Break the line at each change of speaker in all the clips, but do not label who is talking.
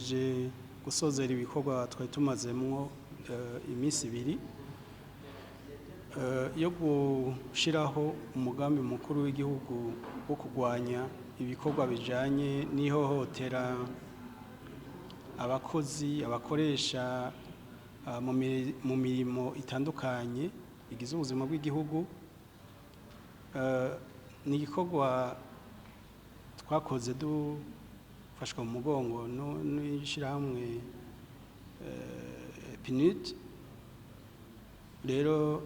Je gusozera ibikorwa twari tumazemwo iminsi ibiri yo gushiraho umugambi mukuru w'igihugu wo kurwanya ibikorwa bijanye n'ihohotera abakozi abakoresha mu mirimo itandukanye igize ubuzima bw'igihugu. Ni igikorwa twakoze dufashwa mu mugongo n'ishirahamwe PNUD. Rero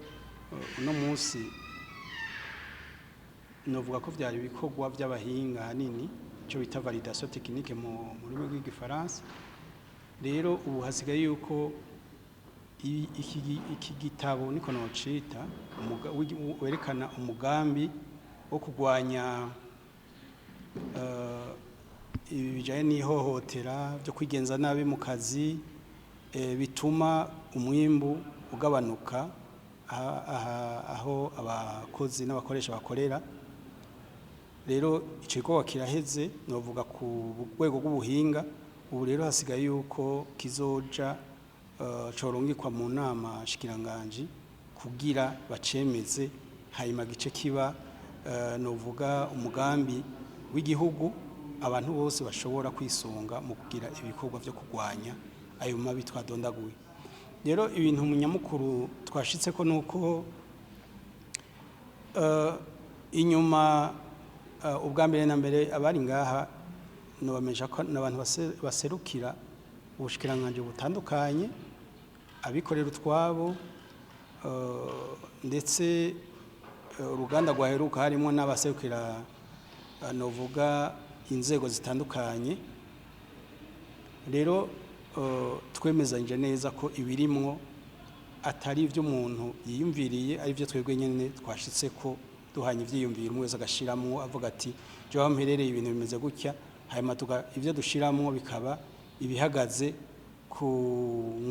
uno munsi novuga ko vyari ibikorwa by'abahinga hanini cyo bita validation technique mu rurimi rw'igifaransa. Rero ubu hasigaye yuko iki gitabo niko nocita werekana umugambi wo kurwanya ibijanye n'ihohotera byo kwigenza nabi mu kazi bituma umwimbu ugabanuka aho abakozi n'abakoresha bakorera. Rero ico gikorwa kiraheze novuga ku rwego rw'ubuhinga. Ubu rero hasigaye yuko kizoja corungikwa mu nama shikiranganji kugira bacemeze, hanyuma gice kiba novuga umugambi w'igihugu abantu bose bashobora kwisunga mu kugira ibikorwa byo kurwanya ayo mabi twadondaguye. Rero ibintu munyamukuru twashitseko nuko inyuma ubwa mbere na mbere abari ngaha nobamenyesha ko n'abantu baserukira ubushikiranganje butandukanye, abikorera utwabo ndetse uruganda rwaheruka harimo n'abaserukira novuga inzego zitandukanye. Rero twemezanyije neza ko ibirimwo atari ivyo umuntu yiyumviriye, ari byo twebwe nyene twashitseko duhanye ivyiyumviro, umwe wese agashiramwo avuga ati je wamperereye ibintu bimeze gutya, hanyuma ivyo dushiramwo bikaba ibihagaze ku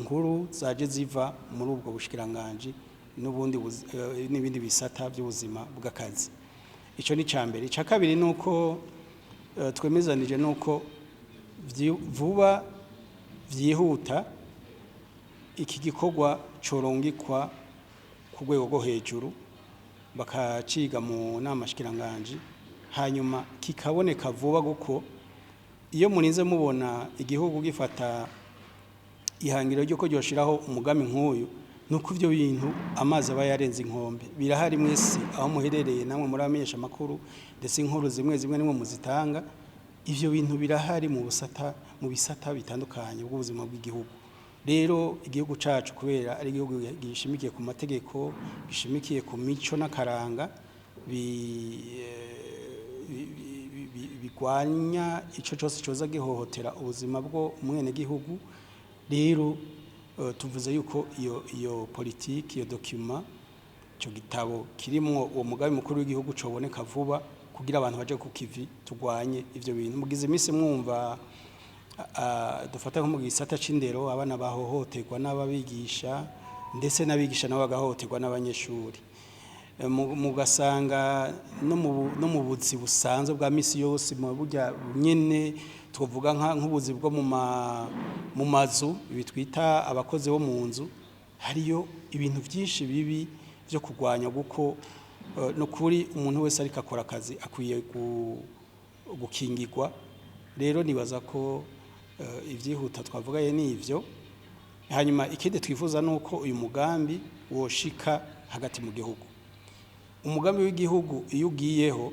nkuru zaje ziva muri ubwo bushikiranganje n'ibindi bisata by'ubuzima bw'akazi. Ico ni cambere. Ica kabiri nuko twemezanije nuko vuba vyihuta iki gikorwa corongikwa ku rwego rwo hejuru bakaciga mu nama shikiranganje, hanyuma kikaboneka vuba guko iyo murinze mubona igihugu gifata ihangiro ryo ko ryoshiraho umugambi nk'uyu, nuko ivyo bintu amazi aba yarenze inkombe. Birahari mwese aho muherereye namwe muri amenyesha makuru ndetse inkuru zimwe nimwe muzitanga, ivyo bintu birahari mu bisata bitandukanye bw'ubuzima bw'igihugu. Rero igihugu cacu kubera ari igihugu gishimikiye ku mategeko, gishimikiye ku mico n'akaranga bigwanya ico cyose coza gihohotera ubuzima bwo umwene gihugu. Rero tuvuze yuko iyo politiki, iyo document, ico gitabo kirimwo uwo mugambi mukuru w'igihugu coboneka vuba kugira abantu baje ku kivi turwanye ivyo bintu. Mugize iminsi mwumva dufata nko mu gisata c'indero abana bahohoterwa n'ababigisha ndetse n'abigisha nabo bagahohoterwa n'abanyeshuri. Mugasanga no mu buzi busanzwe bwa misi yose mu burya nyene twovuga nk'ubuzi bwo mu mazu bitwita abakozi bo mu nzu, hariyo ibintu byinshi bibi byo kurwanya guko no kuri umuntu wese ariko akora akazi akwiye gukingirwa. Rero nibaza ko ivyihuta twavugaye n'ivyo. Hanyuma ikindi twifuza nuko uyu mugambi woshika hagati mu gihugu. Umugambi w'igihugu iyo ugiyeho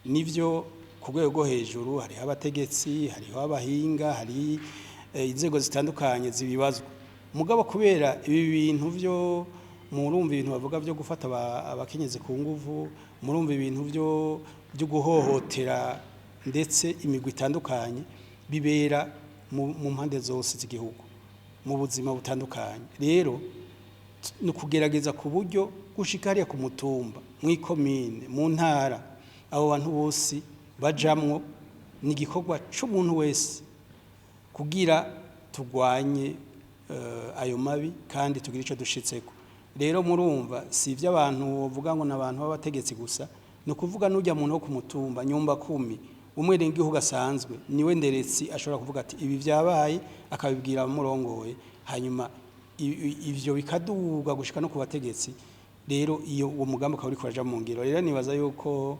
nivyo ku rwego rwo hejuru, hariho abategetsi, hariho abahinga, hari inzego zitandukanye zibibazwa. Mugabo kubera ibi bintu vyo murumva ibintu bavuga byo gufata abakenyezi ku nguvu, murumva ibintu byo guhohotera ndetse imigwi itandukanye bibera mu mpande zose z'igihugu mu buzima butandukanye. Rero ni kugerageza ku buryo gushika hariya ku mutumba, mw'ikomine, mu ntara, abo bantu bose bajamwo. Ni igikorwa c'umuntu wese kugira turwanye ayo mabi kandi tugira ico dushitseko. Rero murumva si ivy'abantu bavuga ngo n'abantu b'abategetsi gusa, no kuvuga n'ujya muntu wo ku mutumba nyumba 10 umwenegihugu asanzwe niwe nderetsi ashobora kuvuga ati ibi vyabaye akabibwira abamurongoye hanyuma ivyo bikaduga gushika no ku bategetsi rero iyo uwo mugambi ukaba uriko uraja mu ngiro rero nibaza yuko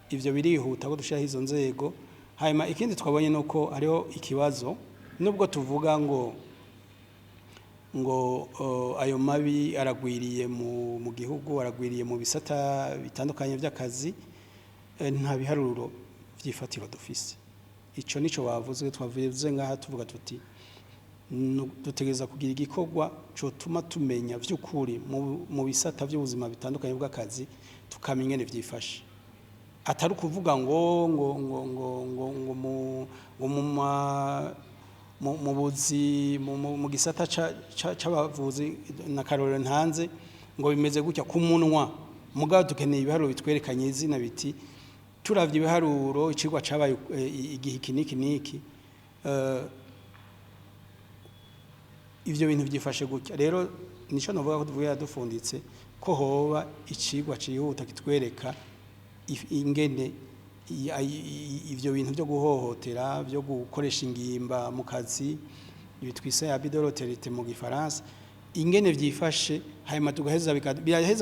ivyo birihuta ko dushiraho izo nzego hanyuma ikindi twabonye nuko hariho ikibazo nubwo tuvuga ngo ayo mabi aragwiriye mu gihugu aragwiriye mu bisata bitandukanye by'akazi nta biharuro vyifatiro dufise ico nico bavuze twavuze ngaha tuvuga tuti dutegeza kugira igikorwa cyo tuma tumenya vy'ukuri mu bisata by'ubuzima bitandukanye bw'akazi tukamenya ingene vyifashe atari kuvuga ngo mu buzi mu gisata c'abavuzi na karorero ntanze ngo bimeze gutya ku munwa mugabo dukeneye ibiharuro bitwerekanye izina biti turavye ibiharuro icigwa cabaye igihe kiniki ivyo bintu byifashe gutya rero nico novuga ko tuvuye dufunditse ko hoba icigwa cihuta kitwereka ingene ivyo bintu byo guhohotera byo gukoresha ingimba mu kazi bitwise ya bidoroterite mu gifaransa ingene vyifashe hanyuma tugaheza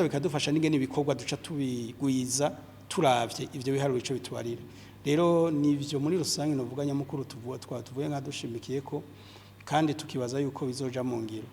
bikadufasha n'ingene ibikorwa duca tubigwiza turavye ivyo biharuro ico bitubarira rero nivyo muri rusange novuga nyamukuru tuvuye nka dushimikiye ko kandi tukibaza yuko bizoja mu ngiro